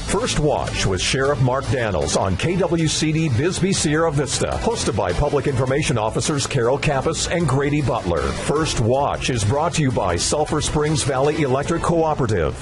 First Watch with Sheriff Mark Daniels on KWCD Bisbee Sierra Vista. Hosted by Public Information Officers Carol Kappas and Grady Butler. First Watch is brought to you by Sulphur Springs Valley Electric Cooperative.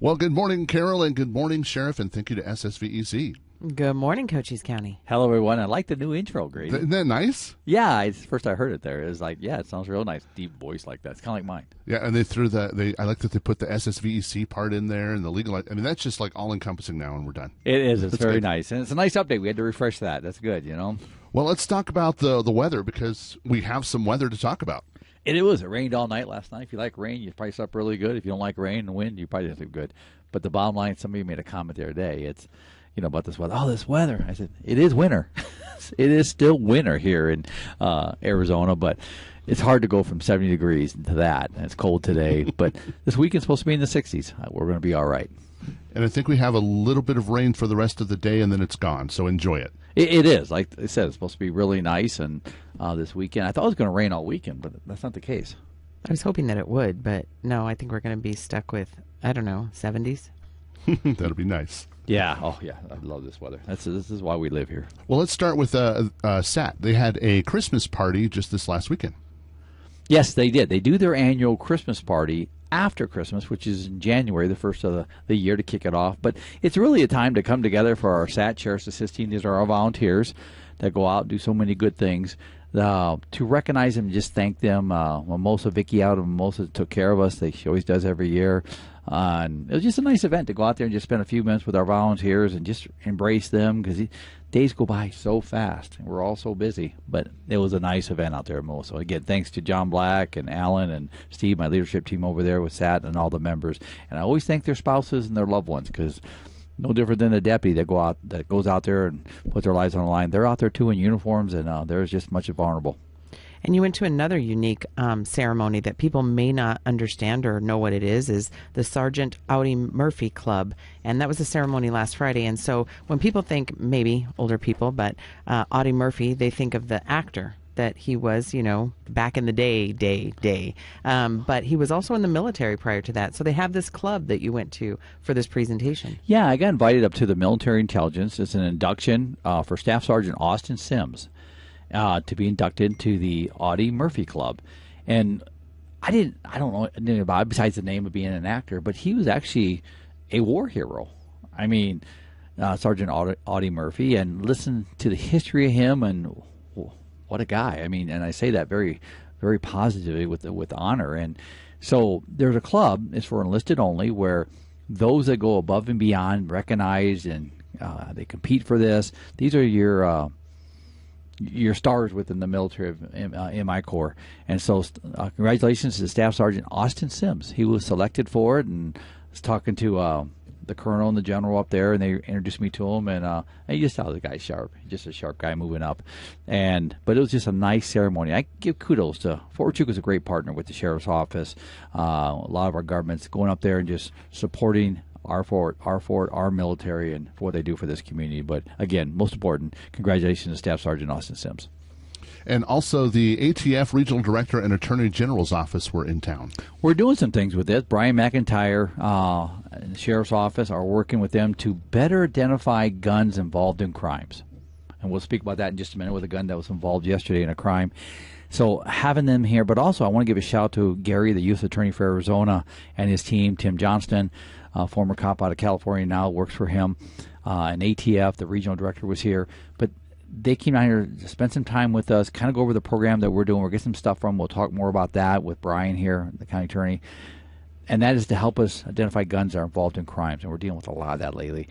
Well, good morning, Carol, and good morning, Sheriff, and thank you to SSVEC. Good morning, Cochise County. Hello, everyone. I like the new intro, Grady. Isn't that nice? Yeah, first I heard it there. It was like, yeah, it sounds real nice. Deep voice like that. It's kind of like mine. Yeah, and they threw I like that they put the SSVEC part in there and the legal. I mean, that's just like all-encompassing now, and we're done. It is. It's very good. nice. And it's a nice update. We had to refresh that. That's good, you know. Well, let's talk about the weather because we have some weather to talk about. It was. It rained all night last night. If you like rain, you probably slept really good. If you don't like rain and wind, you probably didn't sleep good. But the bottom line, somebody made a comment the other day. It's, about this weather. Oh, this weather. I said, it is winter. It is still winter here in Arizona, but it's hard to go from 70 degrees to that. And it's cold today. But this weekend's supposed to be in the 60s. We're going to be all right. And I think we have a little bit of rain for the rest of the day, and then it's gone. So enjoy it. It is. Like I said, it's supposed to be really nice. And this weekend, I thought it was going to rain all weekend, but that's not the case. I was hoping that it would, but no, I think we're going to be stuck with, 70s. That'll be nice. Yeah. Oh, yeah. I love this weather. This is why we live here. Well, let's start with SAT. They had a Christmas party just this last weekend. Yes, they did. They do their annual Christmas party after Christmas, which is in January, the first of the year, to kick it off. But it's really a time to come together for our SAT Sheriff's Assist Team. These are our volunteers that go out and do so many good things. To recognize them and just thank them. Mimosa, Vicky out of Mimosa took care of us. She always does every year. And it was just a nice event to go out there and just spend a few minutes with our volunteers and just embrace them because days go by so fast and we're all so busy. But it was a nice event out there at Mimosa. Again, thanks to John Black and Alan and Steve, my leadership team over there with SAT and all the members. And I always thank their spouses and their loved ones because no different than a deputy that goes out there and puts their lives on the line. They're out there too in uniforms, and they're just much vulnerable. And you went to another unique ceremony that people may not understand or know what it is the Sergeant Audie Murphy Club. And that was a ceremony last Friday. And so when people think, maybe older people, but Audie Murphy, they think of the actor that he was, back in the day. But he was also in the military prior to that. So they have this club that you went to for this presentation. Yeah, I got invited up to the military intelligence. It's an induction for Staff Sergeant Austin Sims to be inducted to the Audie Murphy Club. And I don't know anything about it besides the name of being an actor, but he was actually a war hero. I mean, Sergeant Audie Murphy, and listen to the history of him and what a guy. I mean, and I say that very, very positively with honor. And so there's a club, it's for enlisted only, where those that go above and beyond recognized and they compete for this. These are your stars within the military of MI Corps. And so congratulations to Staff Sergeant Austin Sims. He was selected for it, and I was talking to the colonel and the general up there, and they introduced me to him, and you just saw the guy's sharp. He's just a sharp guy moving up. But it was just a nice ceremony. I give kudos to Fort Huachuca is a great partner with the Sheriff's Office. A lot of our governments going up there and just supporting our fort, our military, and for what they do for this community. But again, most important, congratulations to Staff Sergeant Austin Sims. And also the ATF Regional Director and Attorney General's Office were in town. We're doing some things with this. Brian McIntyre and the Sheriff's Office are working with them to better identify guns involved in crimes. And we'll speak about that in just a minute with a gun that was involved yesterday in a crime. So having them here, but also I want to give a shout out to Gary, the U.S. Attorney for Arizona, and his team, Tim Johnston, former cop out of California, now works for him. And ATF, the regional director, was here. But they came down here to spend some time with us, kind of go over the program that we're doing. We'll get some stuff from. We'll talk more about that with Brian here, the county attorney. And that is to help us identify guns that are involved in crimes. And we're dealing with a lot of that lately.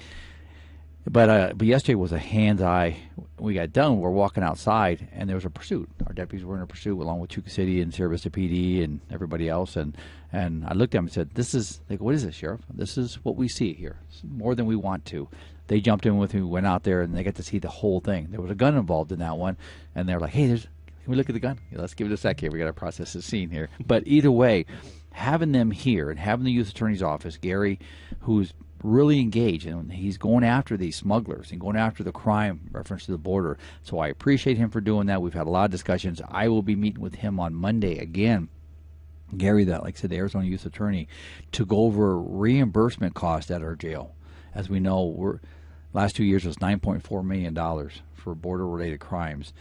But yesterday was a hands-eye. We got done. We're walking outside, and there was a pursuit. Our deputies were in a pursuit along with Chuka City and Sierra Vista PD and everybody else. And I looked at them and said, "This is like, what is this, Sheriff? This is what we see here. It's more than we want to." They jumped in with me, went out there, and they got to see the whole thing. There was a gun involved in that one, and they were like, "Hey, can we look at the gun? Yeah, let's give it a sec here. We got to process the scene here." But either way, having them here and having the U.S. Attorney's Office, Gary, who's really engaged, and he's going after these smugglers and going after the crime reference to the border. So I appreciate him for doing that. We've had a lot of discussions. I will be meeting with him on Monday again Gary, that, like I said, the Arizona Youth Attorney, to go over reimbursement costs at our jail. As we know, last 2 years was $9.4 million for border-related crimes.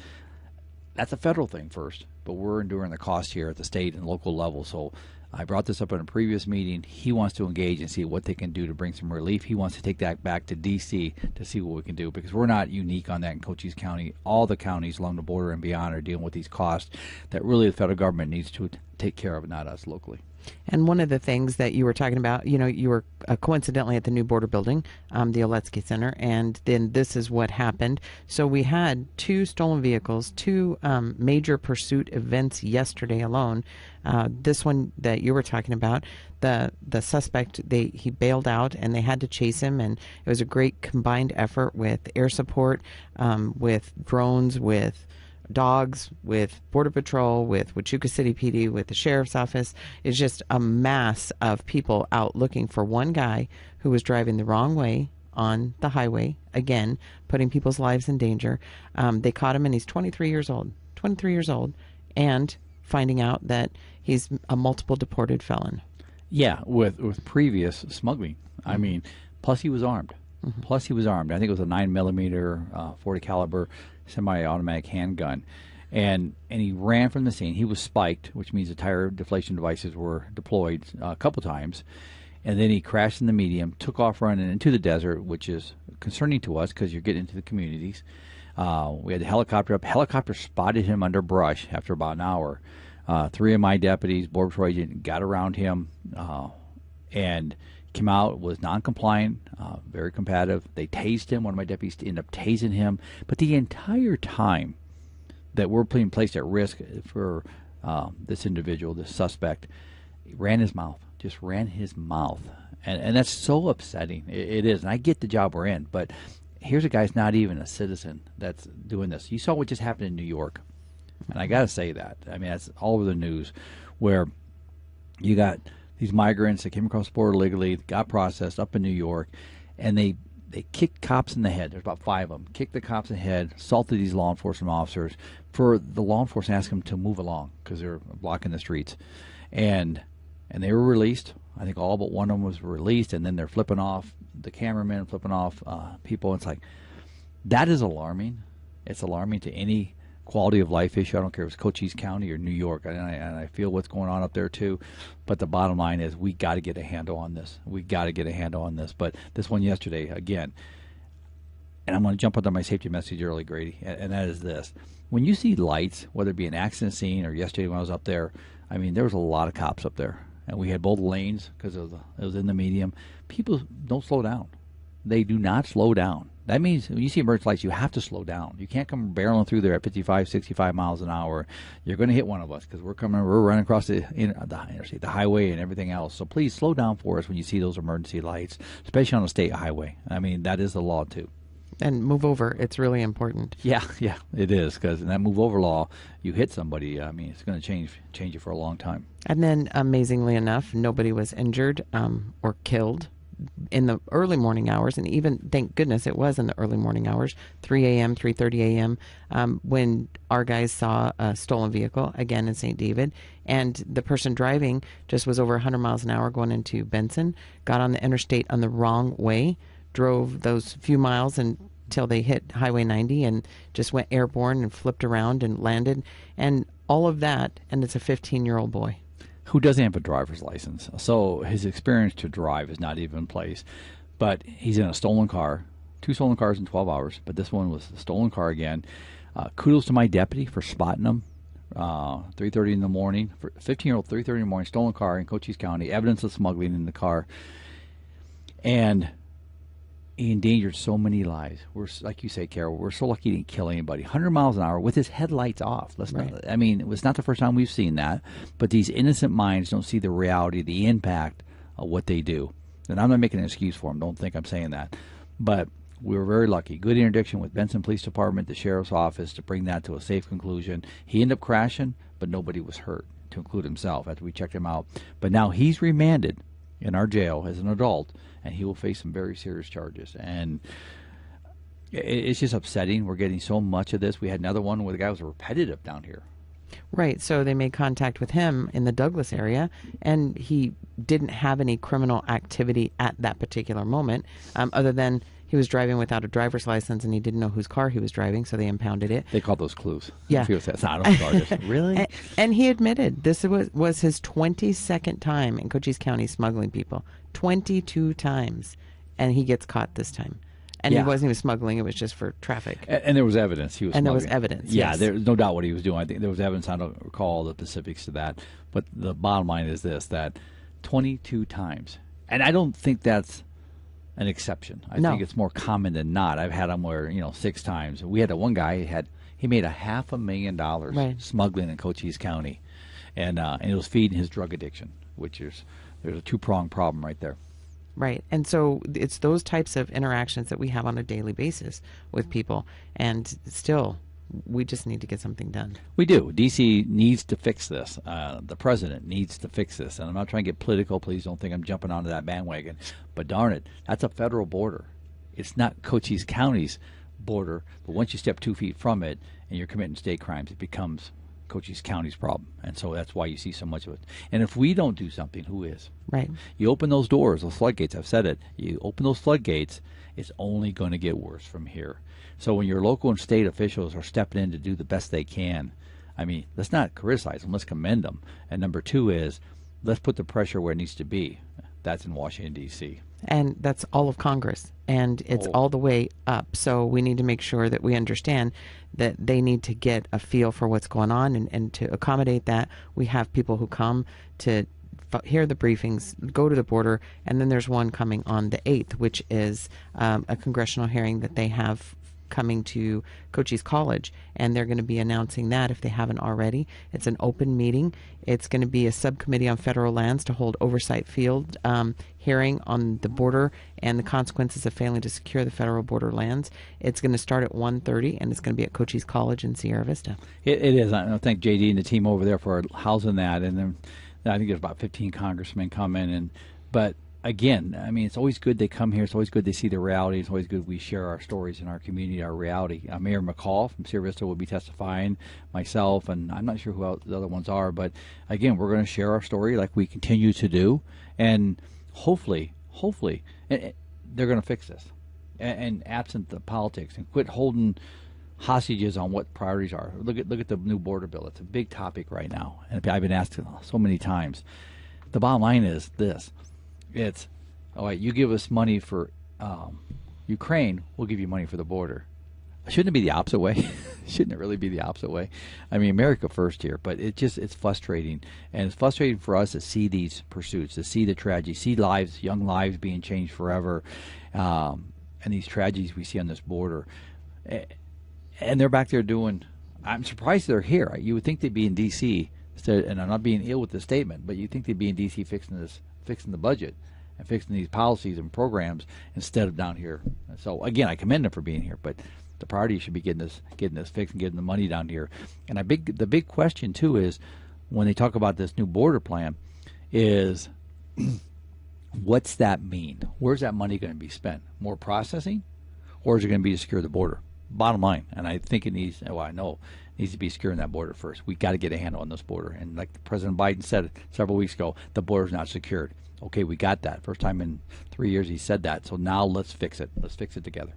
That's a federal thing first, but we're enduring the cost here at the state and local level. So I brought this up in a previous meeting. He wants to engage and see what they can do to bring some relief. He wants to take that back to D.C. to see what we can do, because we're not unique on that in Cochise County. All the counties along the border and beyond are dealing with these costs that really the federal government needs to take care of, not us locally. And one of the things that you were talking about, you were coincidentally at the new border building, the Oletsky Center, and then this is what happened. So we had 2 stolen vehicles, 2 major pursuit events yesterday alone. This one that you were talking about, the suspect, he bailed out and they had to chase him, and it was a great combined effort with air support, with drones, with dogs, with Border Patrol, with Huachuca City PD, with the Sheriff's Office. It's just a mass of people out looking for one guy who was driving the wrong way on the highway, again, putting people's lives in danger. They caught him, and he's 23 years old, and finding out that he's a multiple deported felon. Yeah, with previous smuggling. I mean, plus he was armed. I think it was a 9mm 40 caliber semi-automatic handgun, and he ran from the scene. He was spiked, which means the tire deflation devices were deployed a couple times, and then he crashed in the medium, took off running into the desert, which is concerning to us because you're getting into the communities. We had the helicopter up. Helicopter spotted him under brush after about an hour. 3 of my deputies, Border Patrol agent, got around him and came out, was non-compliant, very combative. They tased him. One of my deputies ended up tasing him. But the entire time that we're being placed at risk for this individual, this suspect, he ran his mouth, just ran his mouth. And that's so upsetting. It is. And I get the job we're in. But here's a guy who's not even a citizen that's doing this. You saw what just happened in New York. And I got to say that. I mean, that's all over the news, where you got these migrants that came across the border legally, got processed up in New York, and they kicked cops in the head. There's about 5 of them. Kicked the cops in the head, assaulted these law enforcement officers. For the law enforcement asked them to move along because they're blocking the streets. And they were released. I think all but one of them was released, and then they're flipping off the cameramen, flipping off people. It's like, that is alarming. It's alarming to any quality of life issue. I don't care if it's Cochise County or New York, and I feel what's going on up there too. But the bottom line is we got to get a handle on this. But this one yesterday, again, and I'm going to jump onto my safety message early, Grady, and that is this. When you see lights, whether it be an accident scene or yesterday when I was up there, I mean, there was a lot of cops up there. And we had both lanes because it was in the medium. People don't slow down. They do not slow down. That means when you see emergency lights, you have to slow down. You can't come barreling through there at 55, 65 miles an hour. You're going to hit one of us because we're running across the interstate, the highway, and everything else. So please slow down for us when you see those emergency lights, especially on a state highway. I mean, that is the law too. And move over. It's really important. Yeah, it is, because in that move over law, you hit somebody, I mean, it's going to change you for a long time. And then, amazingly enough, nobody was injured or killed in the early morning hours, and even, thank goodness it was in the early morning hours, 3 a.m., 3:30 a.m., when our guys saw a stolen vehicle, again in St. David, and the person driving just was over 100 miles an hour going into Benson, got on the interstate on the wrong way, drove those few miles until they hit Highway 90 and just went airborne and flipped around and landed, and all of that, and it's a 15-year-old boy who doesn't have a driver's license. So his experience to drive is not even in place. But he's in a stolen car, 2 stolen cars in 12 hours, but this one was a stolen car again. Kudos to my deputy for spotting him. 3:30 in the morning, 15-year-old, 3:30 in the morning, stolen car in Cochise County, evidence of smuggling in the car. And he endangered so many lives. We're, like you say, Carol, we're so lucky he didn't kill anybody. 100 miles an hour with his headlights off. I mean, it was not the first time we've seen that, but these innocent minds don't see the reality, the impact of what they do. And I'm not making an excuse for them. Don't think I'm saying that. But we were very lucky. Good interdiction with Benson Police Department, the Sheriff's Office, to bring that to a safe conclusion. He ended up crashing, but nobody was hurt, to include himself, after we checked him out. But now he's remanded in our jail as an adult, and he will face some very serious charges. And it's just upsetting. We're getting so much of this. We had another one where the guy was repetitive down here. Right. So they made contact with him in the Douglas area, and he didn't have any criminal activity at that particular moment, other than he was driving without a driver's license and he didn't know whose car he was driving, so they impounded it. They call those clues. Yeah. People say, it's not on charges. Really? And he admitted this was his 22nd time in Cochise County smuggling people. 22 times. And he gets caught this time. And Yeah. he wasn't even smuggling, it was just for traffic. And there was evidence he was And there was smuggling. evidence, Yeah, yes. there's no doubt what he was doing. I think there was evidence. I don't recall the specifics to that. But the bottom line is this, that 22 times. And I don't think that's an exception. I No. think it's more common than not. I've had them where, 6 times. We had one guy, he made $500,000 Right. smuggling in Cochise County. And it was feeding his drug addiction, there's a two-pronged problem right there. Right. And so it's those types of interactions that we have on a daily basis with people. And still, we just need to get something done. We do. D.C. needs to fix this. The president needs to fix this. And I'm not trying to get political. Please don't think I'm jumping onto that bandwagon. But darn it, that's a federal border. It's not Cochise County's border. But once you step 2 feet from it and you're committing state crimes, it becomes Cochise County's problem. And so that's why you see so much of it. And if we don't do something, who is? Right. You open those doors, those floodgates, I've said it. You open those floodgates, it's only going to get worse from here. So when your local and state officials are stepping in to do the best they can, I mean, let's not criticize them, let's commend them. And number 2 is, let's put the pressure where it needs to be. That's in Washington, D.C. And that's all of Congress, and it's all the way up. So we need to make sure that we understand that they need to get a feel for what's going on, and to accommodate that, we have people who come to hear the briefings, go to the border, and then there's one coming on the 8th, which is a congressional hearing that they have coming to Cochise College, and they're going to be announcing that if they haven't already. It's an open meeting. It's going to be a subcommittee on federal lands to hold oversight field hearing on the border and the consequences of failing to secure the federal border lands. It's going to start at 1:30, and it's going to be at Cochise College in Sierra Vista. It is. I thank JD and the team over there for housing that. And then I think there's about 15 congressmen coming. But again, I mean, it's always good they come here. It's always good they see the reality. It's always good we share our stories in our community, our reality. Mayor McCall from Sierra Vista will be testifying, myself, and I'm not sure who else the other ones are. But again, we're going to share our story like we continue to do, and hopefully, they're going to fix this. And absent the politics, and quit holding hostages on what priorities are. Look at the new border bill. It's a big topic right now, and I've been asked so many times. The bottom line is this. It's, all right, you give us money for Ukraine, we'll give you money for the border. Shouldn't it be the opposite way? Shouldn't it really be the opposite way? I mean, America first here, but it's frustrating. And it's frustrating for us to see these pursuits, to see the tragedy, see lives, young lives being changed forever, and these tragedies we see on this border. And they're back there doing, I'm surprised they're here. You would think they'd be in D.C., and I'm not being ill with the statement, but you'd think they'd be in D.C. fixing the budget and fixing these policies and programs instead of down here. So again, I commend them for being here, but the priority should be getting this fixed and getting the money down here. And the big question too is, when they talk about this new border plan, is what's that mean? Where's that money going to be spent? More processing, or is it going to be to secure the border? Bottom line, and I think it needs to be securing that border first. We got to get a handle on this border. And like President Biden said several weeks ago, the border's not secured. Okay, we got that. First time in 3 years he said that. So now let's fix it. Let's fix it together.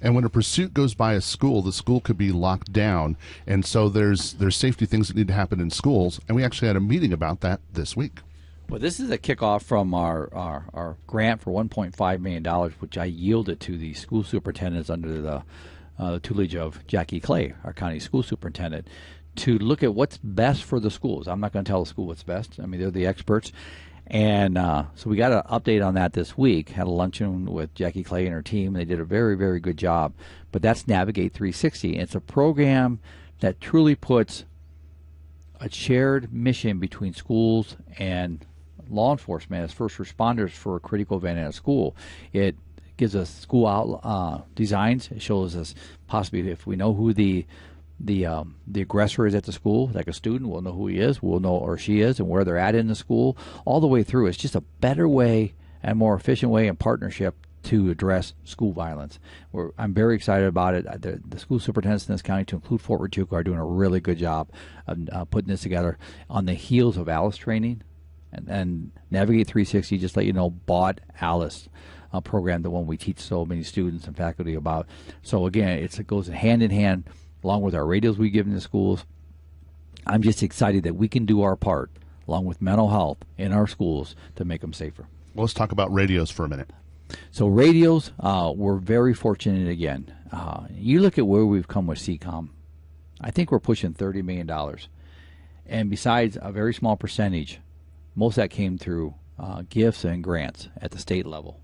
And when a pursuit goes by a school, the school could be locked down. And so there's safety things that need to happen in schools. And we actually had a meeting about that this week. Well, this is a kickoff from our grant for $1.5 million, which I yielded to the school superintendents under the tutelage of Jackie Clay, our county school superintendent, to look at what's best for the schools. I'm not going to tell the school what's best. I mean, they're the experts. And so we got an update on that this week. Had a luncheon with Jackie Clay and her team. They did a very, very good job. But that's Navigate 360. It's a program that truly puts a shared mission between schools and law enforcement as first responders for a critical event in a school. It gives us school designs. It shows us possibly if we know who the aggressor is at the school, like a student, we'll know who he is, we'll know or she is, and where they're at in the school, all the way through. It's just a better way and more efficient way in partnership to address school violence. I'm very excited about it. The school superintendents in this county, to include Fort Huachuca, are doing a really good job of putting this together on the heels of ALICE training. And Navigate 360, just let you know, bought ALICE program, the one we teach so many students and faculty about. So again, it goes hand in hand along with our radios we give in the schools. I'm just excited that we can do our part along with mental health in our schools to make them safer. Well, let's talk about radios for a minute. So radios, we're very fortunate again. You look at where we've come with CCOM, I think we're pushing $30 million. And besides a very small percentage, most of that came through gifts and grants at the state level.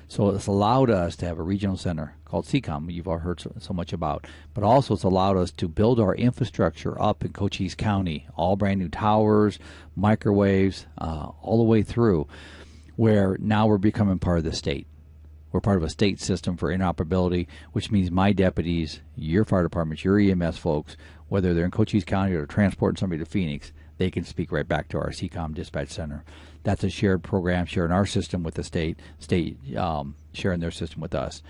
So it's allowed us to have a regional center called CCOM, you've all heard so much about, but also it's allowed us to build our infrastructure up in Cochise County, all brand new towers, microwaves, all the way through, where now we're becoming part of the state. We're part of a state system for interoperability, which means my deputies, your fire departments, your EMS folks, whether they're in Cochise County or transporting somebody to Phoenix, they can speak right back to our CCOM dispatch center. That's a shared program, sharing our system with the state sharing their system with us.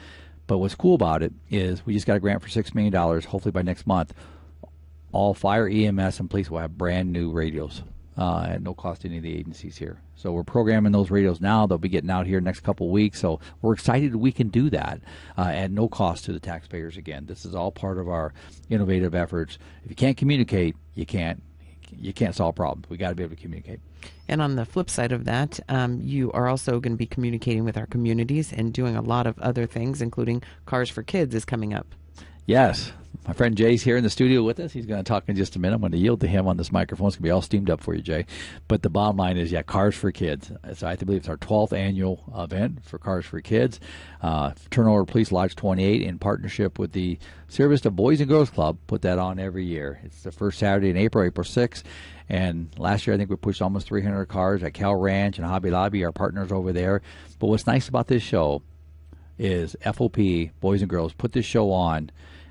But what's cool about it is we just got a grant for $6 million. Hopefully by next month, all fire, EMS, and police will have brand new radios at no cost to any of the agencies here. So we're programming those radios now. They'll be getting out here next couple of weeks. So we're excited we can do that at no cost to the taxpayers again. This is all part of our innovative efforts. If you can't communicate, you can't solve problems. We got to be able to communicate. And on the flip side of that, you are also going to be communicating with our communities and doing a lot of other things, including Cars for Kids is coming up. Yes. My friend Jay's here in the studio with us. He's going to talk in just a minute. I'm going to yield to him on this microphone. It's going to be all steamed up for you, Jay. But the bottom line is, Cars for Kids. So I believe it's our 12th annual event for Cars for Kids. Turnover Police Lodge 28, in partnership with the Sierra Vista Boys and Girls Club, put that on every year. It's the first Saturday in April 6th. And last year, I think we pushed almost 300 cars at Cal Ranch and Hobby Lobby, our partners over there. But what's nice about this show is FOP, Boys and Girls, put this show on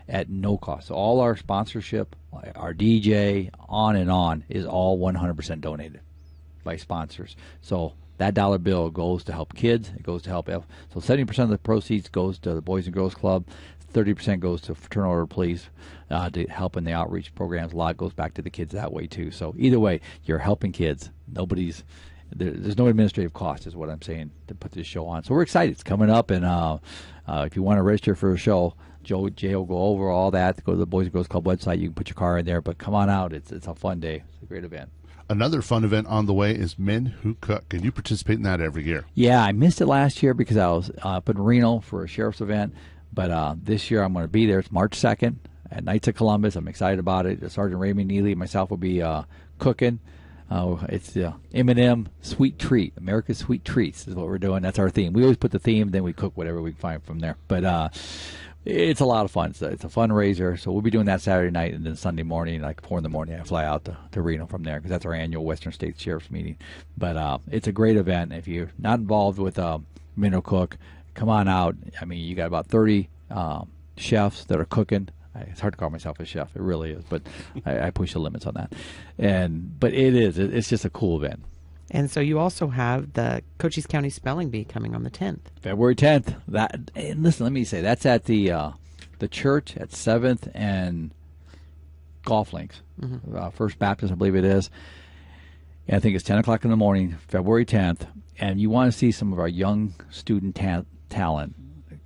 at no cost. So all our sponsorship, our DJ, on and on, is all 100% donated by sponsors. So that dollar bill goes to help kids. It goes to help. So 70% of the proceeds goes to the Boys and Girls Club. 30% goes to Fraternal Order Police to help in the outreach programs. A lot goes back to the kids that way too. So either way, you're helping kids. There's no administrative cost, is what I'm saying, to put this show on. So we're excited. It's coming up, and if you want to register for a show, Jay will go over all that. Go to the Boys and Girls Club website. You can put your car in there, but come on out. It's a fun day. It's a great event. Another fun event on the way is Men Who Cook, and you participate in that every year. Yeah, I missed it last year because I was up in Reno for a sheriff's event, but this year I'm going to be there. It's March 2nd at Knights of Columbus. I'm excited about it. Sergeant Raymond Neely and myself will be cooking. It's the M&M Sweet Treat. America's Sweet Treats is what we're doing. That's our theme. We always put the theme, then we cook whatever we can find from there. But it's a lot of fun. It's a fundraiser. So we'll be doing that Saturday night, and then Sunday morning, like 4 in the morning, I fly out to Reno from there because that's our annual Western States Sheriff's meeting. But it's a great event. If you're not involved with Men Who Cook, come on out. I mean, you got about 30 chefs that are cooking. It's hard to call myself a chef. It really is, but I push the limits on that. But it's just a cool event. And so you also have the Cochise County Spelling Bee coming on the 10th. February 10th. And listen, let me say, that's at the church at 7th and Golf Links. Mm-hmm. First Baptist, I believe it is. And I think it's 10 o'clock in the morning, February 10th. And you want to see some of our young student talent.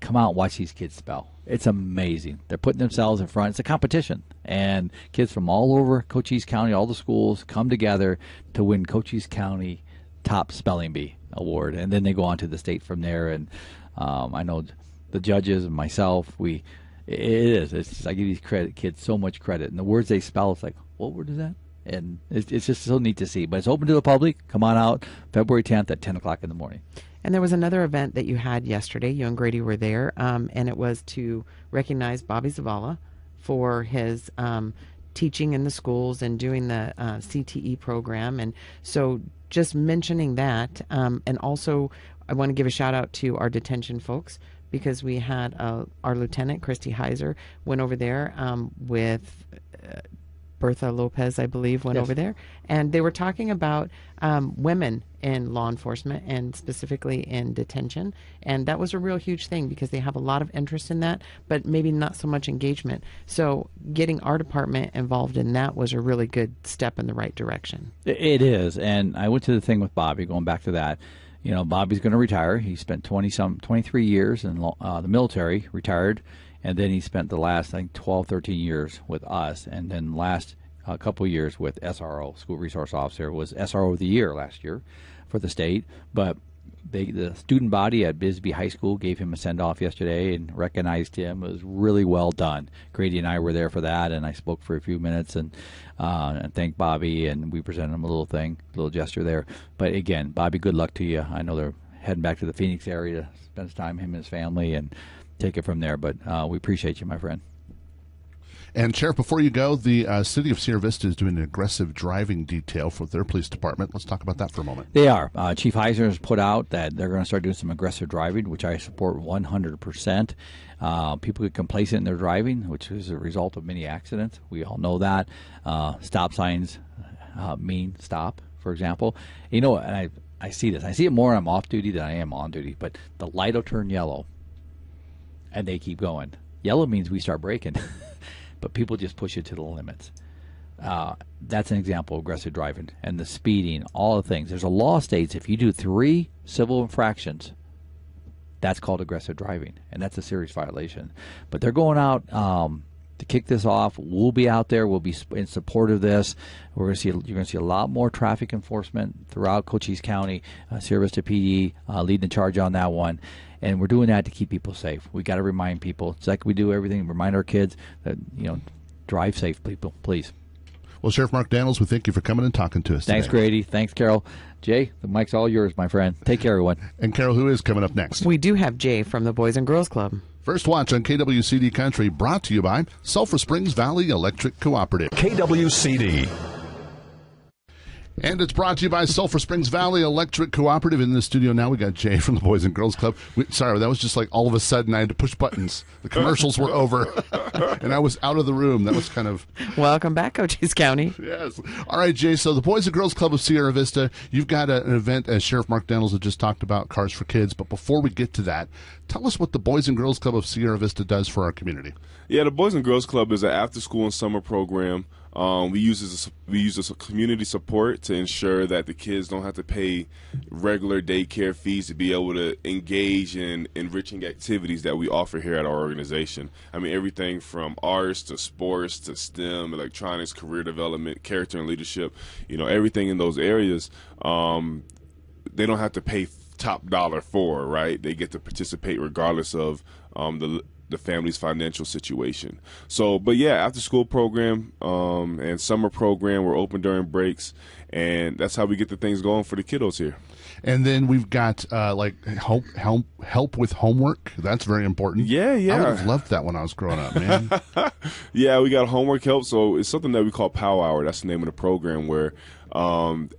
Come out and watch these kids spell. It's amazing. They're putting themselves in front. It's a competition. And kids from all over Cochise County, all the schools, come together to win Cochise County Top Spelling Bee Award. And then they go on to the state from there. And I know the judges and myself, I give these kids so much credit. And the words they spell, it's like, what word is that? And it's just so neat to see. But it's open to the public. Come on out February 10th at 10 o'clock in the morning. And there was another event that you had yesterday. You and Grady were there, and it was to recognize Bobby Zavala for his teaching in the schools and doing the CTE program. And so just mentioning that, and also I want to give a shout out to our detention folks, because we had our lieutenant, Christy Heiser, went over there with Bertha Lopez, I believe, went over there, and they were talking about women in law enforcement and specifically in detention, and that was a real huge thing because they have a lot of interest in that, but maybe not so much engagement. So getting our department involved in that was a really good step in the right direction. It is, and I went to the thing with Bobby, going back to that. You know, Bobby's going to retire. He spent 23 years in the military, retired, and then he spent the last, I think, 12, 13 years with us, and then last couple of years with SRO, School Resource Officer, was SRO of the Year last year for the state. But the student body at Bisbee High School gave him a send-off yesterday and recognized him. It was really well done. Grady and I were there for that, and I spoke for a few minutes and thanked Bobby, and we presented him a little gesture there. But again, Bobby, good luck to you. I know they're heading back to the Phoenix area to spend some time, him and his family, and take it from there. But we appreciate you, my friend. And Sheriff, before you go, the city of Sierra Vista is doing an aggressive driving detail for their police department. Let's talk about that for a moment. They are. Chief Heisner has put out that they're going to start doing some aggressive driving, which I support 100%. People get complacent in their driving, which is a result of many accidents. We all know that. Stop signs mean stop, for example. You know, and I see this. I see it more when I'm off duty than I am on duty. But the light will turn yellow, and they keep going. Yellow means we start braking. But people just push it to the limits. That's an example of aggressive driving and the speeding, all the things. There's a law states if you do 3 civil infractions, that's called aggressive driving, and that's a serious violation. But they're going out to kick this off. We'll be out there. We'll be in support of this. You're going to see a lot more traffic enforcement throughout Cochise County. Sierra Vista PD leading the charge on that one. And we're doing that to keep people safe. We got to remind people. It's like we do everything. Remind our kids that, drive safe, people, please. Well, Sheriff Mark Daniels, we thank you for coming and talking to us Thanks, today. Grady. Thanks, Carol. Jay, the mic's all yours, my friend. Take care, everyone. And Carol, who is coming up next? We do have Jay from the Boys and Girls Club. First Watch on KWCD Country, brought to you by Sulphur Springs Valley Electric Cooperative. KWCD. And it's brought to you by Sulphur Springs Valley Electric Cooperative. In the studio now, we got Jay from the Boys and Girls Club. Sorry, that was just like all of a sudden I had to push buttons. The commercials were over, and I was out of the room. That was kind of... Welcome back, Cochise County. Yes. All right, Jay, so the Boys and Girls Club of Sierra Vista, you've got an event, as Sheriff Mark Daniels had just talked about, Cars for Kids. But before we get to that, tell us what the Boys and Girls Club of Sierra Vista does for our community. Yeah, the Boys and Girls Club is an after-school and summer program. We use as a community support to ensure that the kids don't have to pay regular daycare fees to be able to engage in enriching activities that we offer here at our organization. I mean, everything from arts to sports to STEM, electronics, career development, character and leadership, everything in those areas, they don't have to pay top dollar for, right? They get to participate regardless of the family's financial situation. So, but yeah, after school program and summer program, we're open during breaks, and that's how we get the things going for the kiddos here. And then we've got help with homework. That's very important. Yeah. I would have loved that when I was growing up, man. Yeah, we got homework help. So it's something that we call POW Hour. That's the name of the program, where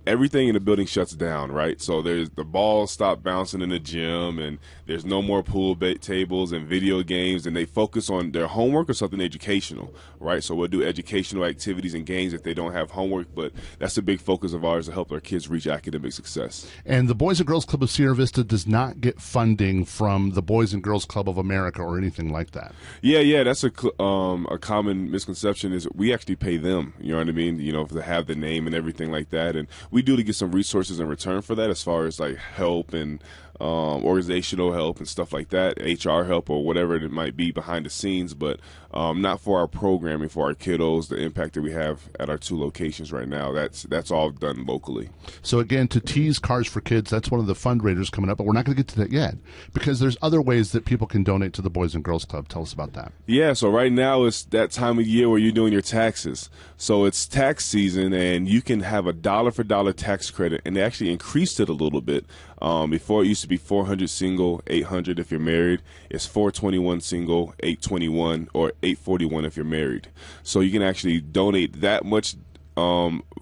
everything in the building shuts down, right? So there's the balls stop bouncing in the gym, and there's no more pool tables and video games, and they focus on their homework or something educational, right? So we'll do educational activities and games if they don't have homework, but that's a big focus of ours to help our kids reach academic success. And the Boys and Girls Club of Sierra Vista does not get funding from the Boys and Girls Club of America or anything like that. Yeah, that's a common misconception is we actually pay them, you know what I mean? To have the name and everything like that, and we do to get some resources in return for that, as far as like help and organizational help and stuff like that, HR help or whatever it might be behind the scenes, but not for our programming for our kiddos, the impact that we have at our 2 locations right now. That's all done locally. So again, to tease Cars for Kids, that's one of the fundraisers coming up, but we're not going to get to that yet because there's other ways that people can donate to the Boys and Girls Club. Tell us about that. Yeah, so right now it's that time of year where you're doing your taxes. So it's tax season, and you can have a $1 tax credit, and they actually increased it a little bit. Before it used to be $400 single, $800 if you're married. It's $421 single, $821, or $841 if you're married. So you can actually donate that much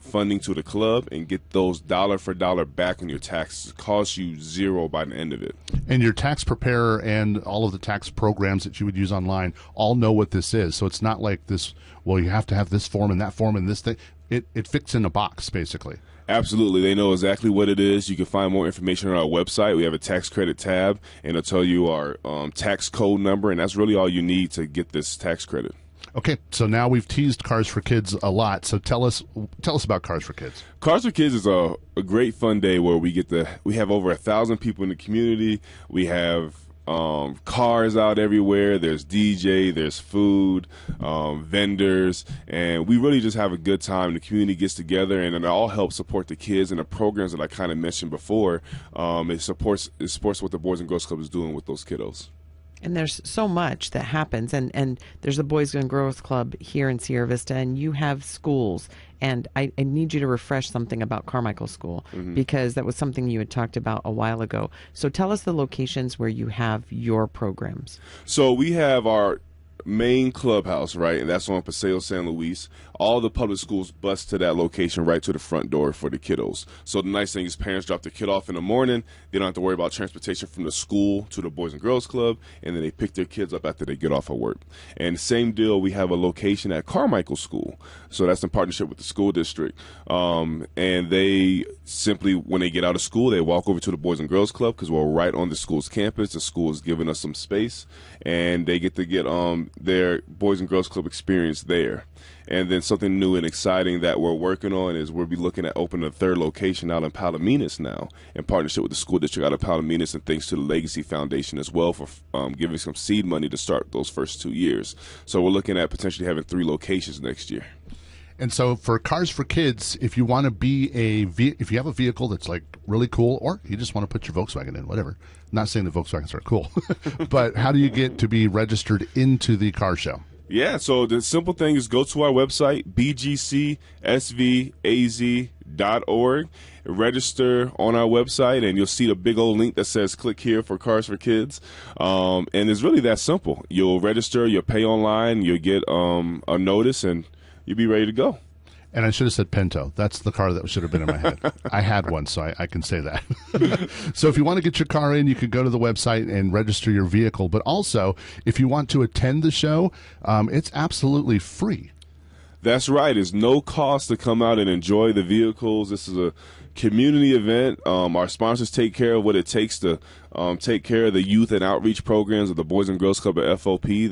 funding to the club and get those dollar for dollar back on your taxes. It costs you $0 by the end of it. And your tax preparer and all of the tax programs that you would use online all know what this is. So it's not like this, well, you have to have this form and that form and this thing. It fits in a box, basically. Absolutely. They know exactly what it is. You can find more information on our website. We have a tax credit tab, and it'll tell you our tax code number, and that's really all you need to get this tax credit. Okay, so now we've teased Cars for Kids a lot. So tell us about Cars for Kids. Cars for Kids is a great fun day where we have over 1,000 people in the community. We have cars out everywhere. There's DJ, there's food, vendors, and we really just have a good time. The community gets together, and it all helps support the kids and the programs that I kind of mentioned before. It supports what the Boys and Girls Club is doing with those kiddos. And there's so much that happens, and there's the Boys and Girls Club here in Sierra Vista, and you have schools. And I need you to refresh something about Carmichael School, because that was something you had talked about a while ago. So tell us the locations where you have your programs. So we have our main clubhouse, right, and that's on Paseo San Luis. All the public schools bus to that location right to the front door for the kiddos. So the nice thing is parents drop their kid off in the morning. They don't have to worry about transportation from the school to the Boys and Girls Club, and then they pick their kids up after they get off of work. And same deal, we have a location at Carmichael School. So that's in partnership with the school district. And they simply, when they get out of school, they walk over to the Boys and Girls Club because we're right on the school's campus. The school is giving us some space, and they get to get their Boys and Girls Club experience there. And then something new and exciting that we're working on is we'll be looking at opening a third location out in Palominas now, in partnership with the school district out of Palominas, and thanks to the Legacy Foundation as well for giving some seed money to start those first 2 years. So we're looking at potentially having 3 locations next year. And so for Cars for Kids, if you want to be if you have a vehicle that's like really cool, or you just want to put your Volkswagen in, whatever. I'm not saying that Volkswagens are cool, but how do you get to be registered into the car show? Yeah, so the simple thing is go to our website, bgcsvaz.org, register on our website, and you'll see the big old link that says click here for Cars for Kids. And it's really that simple. You'll register, you'll pay online, you'll get a notice, and you'll be ready to go. And I should have said Pinto. That's the car that should have been in my head. I had one, so I can say that. So if you want to get your car in, you can go to the website and register your vehicle. But also, if you want to attend the show, it's absolutely free. That's right. It's no cost to come out and enjoy the vehicles. This is a community event. Our sponsors take care of what it takes to take care of the youth and outreach programs of the Boys and Girls Club at FOP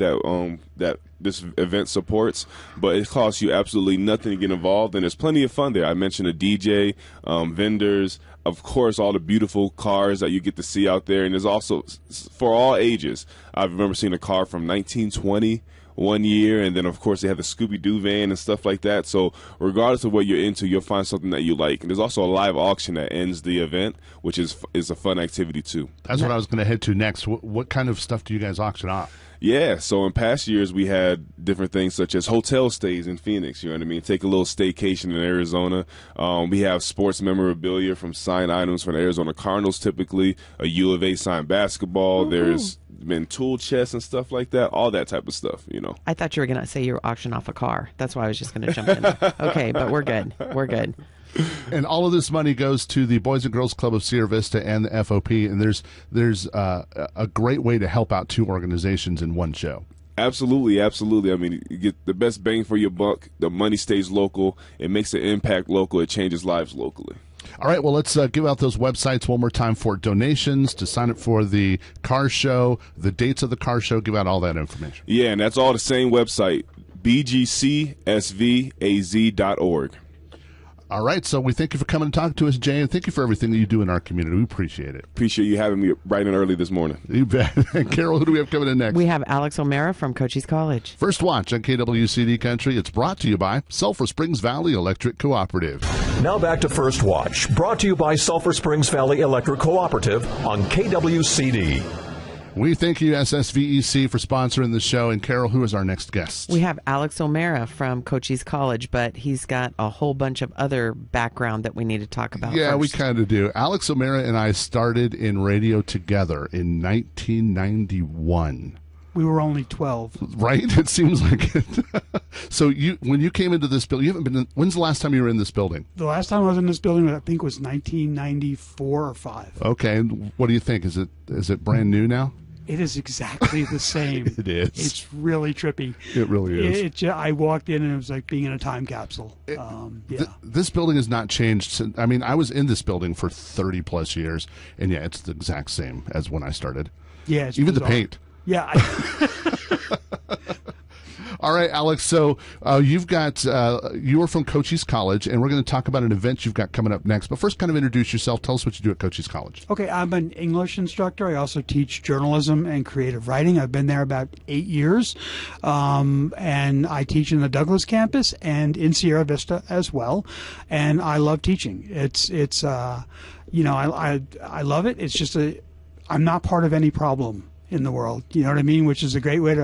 that this event supports. But it costs you absolutely nothing to get involved, and there's plenty of fun there. I mentioned a DJ, vendors, of course, all the beautiful cars that you get to see out there, and there's also for all ages. I remember seeing a car from 1920. 1 year, and then of course they have the Scooby-Doo van and stuff like that. So regardless of what you're into, you'll find something that you like. And there's also a live auction that ends the event, which is a fun activity too. That's what I was going to head to next. What kind of stuff do you guys auction off? Yeah, so in past years we had different things such as hotel stays in Phoenix, you know what I mean? Take a little staycation in Arizona. We have sports memorabilia from signed items from the Arizona Cardinals typically, a U of A signed basketball. There's been tool chests and stuff like that, all that type of stuff, you know. I thought you were going to say you were auction off a car. That's why I was just going to jump in. Okay, but we're good. We're good. And all of this money goes to the Boys and Girls Club of Sierra Vista and the FOP, and there's a great way to help out 2 organizations in one show. Absolutely, absolutely. I mean, you get the best bang for your buck. The money stays local. It makes the impact local. It changes lives locally. All right, well, let's give out those websites one more time for donations, to sign up for the car show, the dates of the car show, give out all that information. Yeah, and that's all the same website, bgcsvaz.org. All right, so we thank you for coming and talking to us, Jay, and thank you for everything that you do in our community. We appreciate it. Appreciate you having me bright and early this morning. You bet. And Carol, who do we have coming in next? We have Alex O'Mara from Cochise College. First Watch on KWCD Country. It's brought to you by Sulphur Springs Valley Electric Cooperative. Now back to First Watch, brought to you by Sulphur Springs Valley Electric Cooperative on KWCD. We thank you, SSVEC, for sponsoring the show. And Carol, who is our next guest? We have Alex O'Mara from Cochise College, but he's got a whole bunch of other background that we need to talk about. Yeah, first. we kind of do. Alex O'Mara and I started in radio together in 1991. We were only 12. Right? It seems like it. So when you came into this building, you haven't been. When's the last time you were in this building? The last time I was in this building, I think, was 1994 or 5. Okay. And what do you think? Is it brand new now? It is exactly the same. It is. It's really trippy. It really is. I walked in and it was like being in a time capsule. This building has not changed since. I mean, I was in this building for 30 plus years, and yeah, it's the exact same as when I started. Yeah, it's even bizarre. the paint. Yeah. All right, Alex. So you've got you are from Cochise College, and we're going to talk about an event you've got coming up next. But first, kind of introduce yourself. Tell us what you do at Cochise College. Okay, I'm an English instructor. I also teach journalism and creative writing. I've been there about 8 years, and I teach in the Douglas campus and in Sierra Vista as well. And I love teaching. It's I love it. It's just I'm not part of any problem in the world, you know what I mean? Which is a great way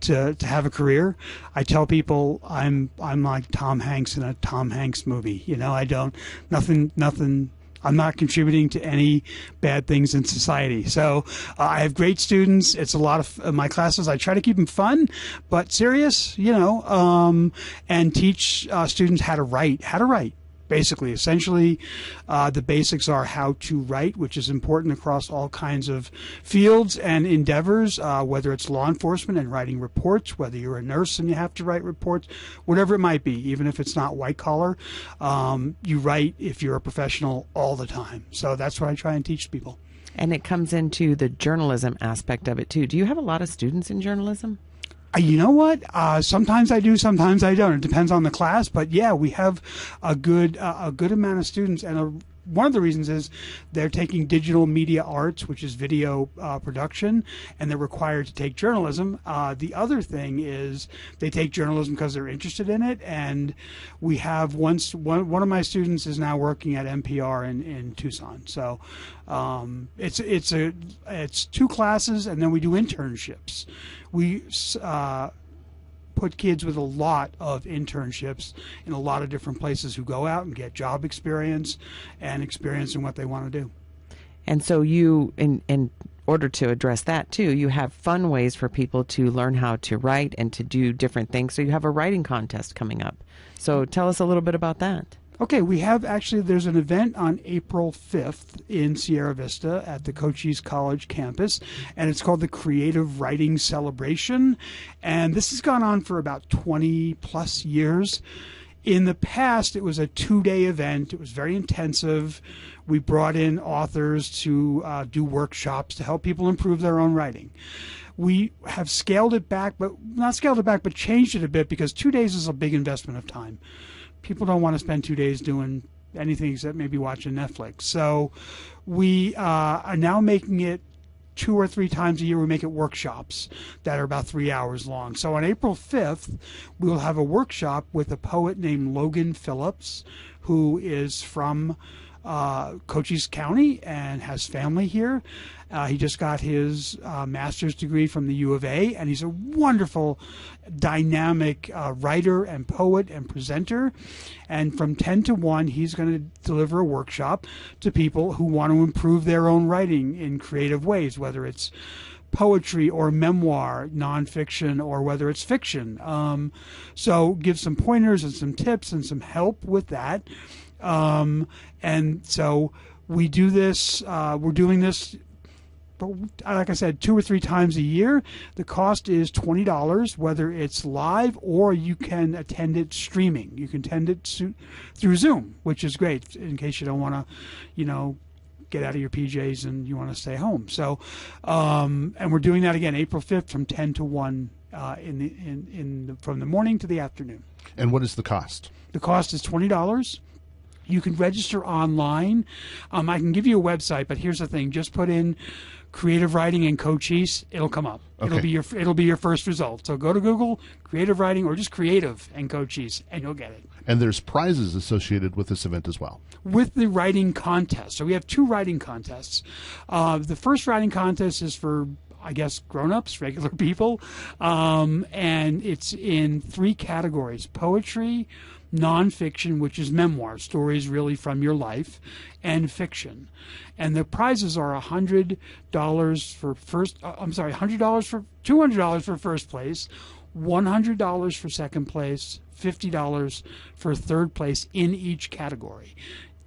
to have a career. I tell people I'm like Tom Hanks in a Tom Hanks movie. You know, nothing. I'm not contributing to any bad things in society. So I have great students. It's a lot of my classes. I try to keep them fun, but serious, and teach students how to write. Basically, essentially, the basics are how to write, which is important across all kinds of fields and endeavors, whether it's law enforcement and writing reports, whether you're a nurse and you have to write reports, whatever it might be, even if it's not white collar, you write if you're a professional all the time. So that's what I try and teach people. And it comes into the journalism aspect of it, too. Do you have a lot of students in journalism? You know what? Sometimes I do, sometimes I don't. It depends on the class, but yeah, we have a good amount of students, and one of the reasons is they're taking digital media arts, which is video production, and they're required to take journalism. The other thing is they take journalism because they're interested in it, and we have one of my students is now working at NPR in Tucson. So it's 2 classes, and then we do internships. We put kids with a lot of internships in a lot of different places who go out and get job experience and experience in what they want to do. And so you, in order to address that too, you have fun ways for people to learn how to write and to do different things. So you have a writing contest coming up. So tell us a little bit about that. Okay, there's an event on April 5th in Sierra Vista at the Cochise College campus, and it's called the Creative Writing Celebration. And this has gone on for about 20 plus years. In the past, it was a 2-day event. It was very intensive. We brought in authors to do workshops to help people improve their own writing. We have scaled it back, but changed it a bit because 2 days is a big investment of time. People don't want to spend 2 days doing anything except maybe watching Netflix. So we are now making it 2 or 3 times a year. We make it workshops that are about 3 hours long. So on April 5th, we will have a workshop with a poet named Logan Phillips, who is from Cochise County and has family here. He just got his master's degree from the U of A, and he's a wonderful, dynamic writer and poet and presenter. And from 10 to 1, he's going to deliver a workshop to people who want to improve their own writing in creative ways, whether it's poetry or memoir, nonfiction, or whether it's fiction. So give some pointers and some tips and some help with that. And so we do this, we're doing this, but like I said, 2 or 3 times a year. The cost is $20, whether it's live or you can attend it streaming. You can attend it through Zoom, which is great in case you don't want to, get out of your PJs and you want to stay home. So, and we're doing that again, April 5th from 10 to 1 from the morning to the afternoon. And what is the cost? The cost is $20. You can register online. I can give you a website, but here's the thing: just put in creative writing and Cochise, it'll come up. Okay. It'll be your first result. So go to Google, creative writing, or just creative and Cochise, and you'll get it. And there's prizes associated with this event as well. With the writing contest. So we have 2 writing contests. The first writing contest is for I guess, grown-ups, regular people. And it's in 3 categories: poetry, nonfiction, which is memoir, stories really from your life, and fiction. And the prizes are $100 for $200 for first place, $100 for second place, $50 for third place in each category.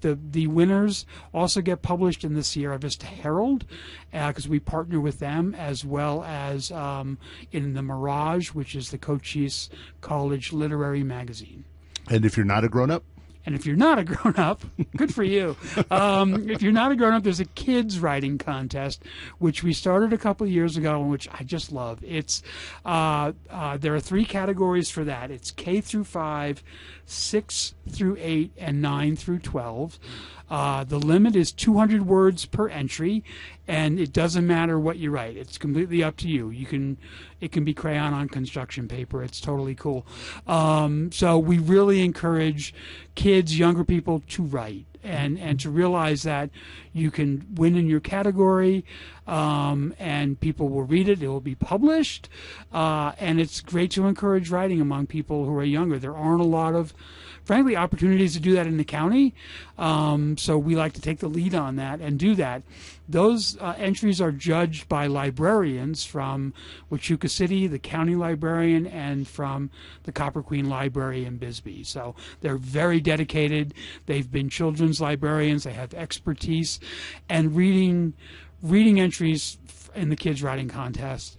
The winners also get published in the Sierra Vista Herald, because we partner with them, as well as in the Mirage, which is the Cochise College literary magazine. And if you're not a grown-up? And if you're not a grown-up, good for you. If you're not a grown-up, there's a kids writing contest, which we started a couple of years ago, and which I just love. It's there are 3 categories for that. It's K through 5, 6 through 8, and 9 through 12. The limit is 200 words per entry, and it doesn't matter what you write. It's completely up to you. It can be crayon on construction paper. It's totally cool. So we really encourage kids, younger people, to write and to realize that you can win in your category, and people will read it. It will be published, and it's great to encourage writing among people who are younger. There aren't a lot of, frankly, opportunities to do that in the county, so we like to take the lead on that and do that. Those entries are judged by librarians from Huachuca City, the county librarian, and from the Copper Queen Library in Bisbee. So they're very dedicated. They've been children's librarians. They have expertise, and reading entries in the kids writing contest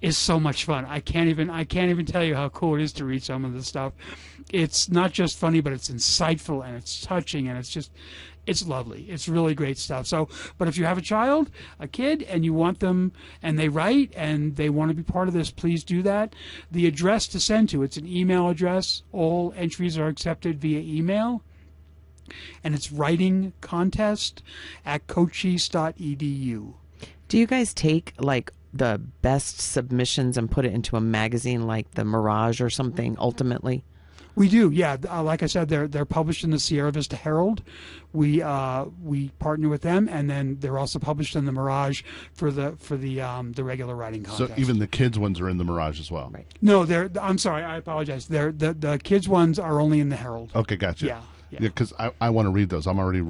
is so much fun. I can't even tell you how cool it is to read some of the stuff. It's not just funny, but it's insightful, and it's touching, and it's lovely. It's really great stuff. So, but if you have a kid, and you want them, and they write, and they want to be part of this, please do that. The address to send to, it's an email address. All entries are accepted via email. And it's writingcontest@cochise.edu. Do you guys take like the best submissions and put it into a magazine like the Mirage or something ultimately? We do, yeah. Like I said, they're published in the Sierra Vista Herald. We partner with them, and then they're also published in the Mirage for the regular writing contest. So even the kids ones are in the Mirage as well. Right. No, I'm sorry, I apologize. The kids ones are only in the Herald. Okay, gotcha. Yeah. Yeah, because I want to read those. I'm already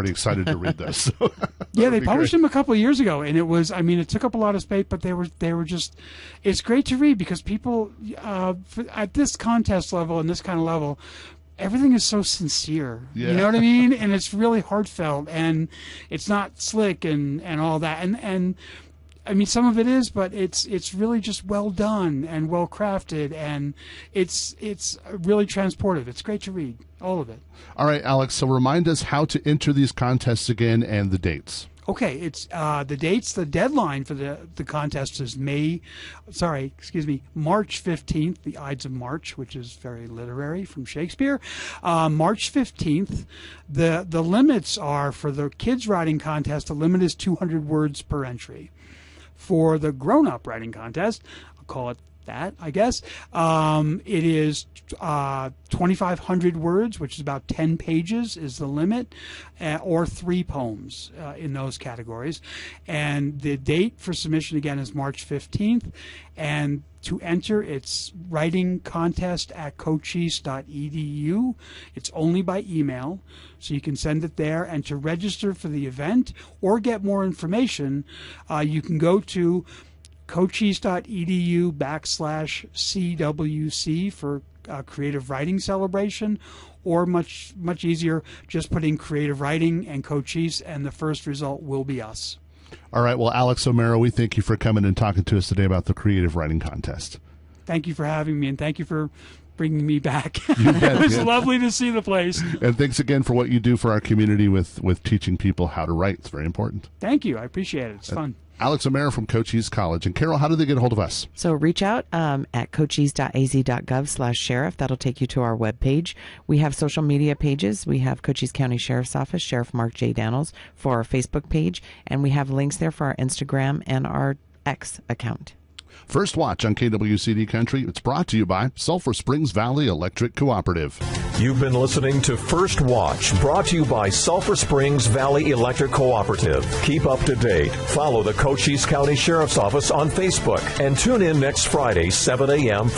excited to read those. So yeah, they published them a couple of years ago, and it took up a lot of space, but they were just, it's great to read because people at this contest level and this kind of level, everything is so sincere. Yeah. You know what I mean? And it's really heartfelt, and it's not slick and all that. And I mean, some of it is, but it's really just well done and well crafted, and it's really transportive. It's great to read, all of it. All right, Alex. So remind us how to enter these contests again and the dates. Okay, it's the dates. The deadline for the contest is March 15th, the Ides of March, which is very literary from Shakespeare. March 15th. The limits are, for the kids writing contest, the limit is 200 words per entry. For the grown-up writing contest, I'll call it that, I guess, it is 2,500 words, which is about 10 pages is the limit, or 3 poems in those categories. And the date for submission, again, is March 15th. And to enter, it's writingcontest@cochise.edu. It's only by email, so you can send it there. And to register for the event or get more information, you can go to cochise.edu/CWC for Creative Writing Celebration, or much easier, just put in Creative Writing and Cochise, and the first result will be us. All right. Well, Alex O'Mara, we thank you for coming and talking to us today about the Creative Writing Contest. Thank you for having me, and thank you for bringing me back. You bet, It was yeah. lovely to see the place. And thanks again for what you do for our community with teaching people how to write. It's very important. Thank you. I appreciate it. It's fun. Alex O'Mara from Cochise College. And Carol, how do they get a hold of us? So reach out at cochise.az.gov/sheriff. That'll take you to our webpage. We have social media pages. We have Cochise County Sheriff's Office, Sheriff Mark J. Daniels, for our Facebook page. And we have links there for our Instagram and our X account. First Watch on KWCD Country. It's brought to you by Sulphur Springs Valley Electric Cooperative. You've been listening to First Watch, brought to you by Sulphur Springs Valley Electric Cooperative. Keep up to date. Follow the Cochise County Sheriff's Office on Facebook and tune in next Friday, 7 a.m. for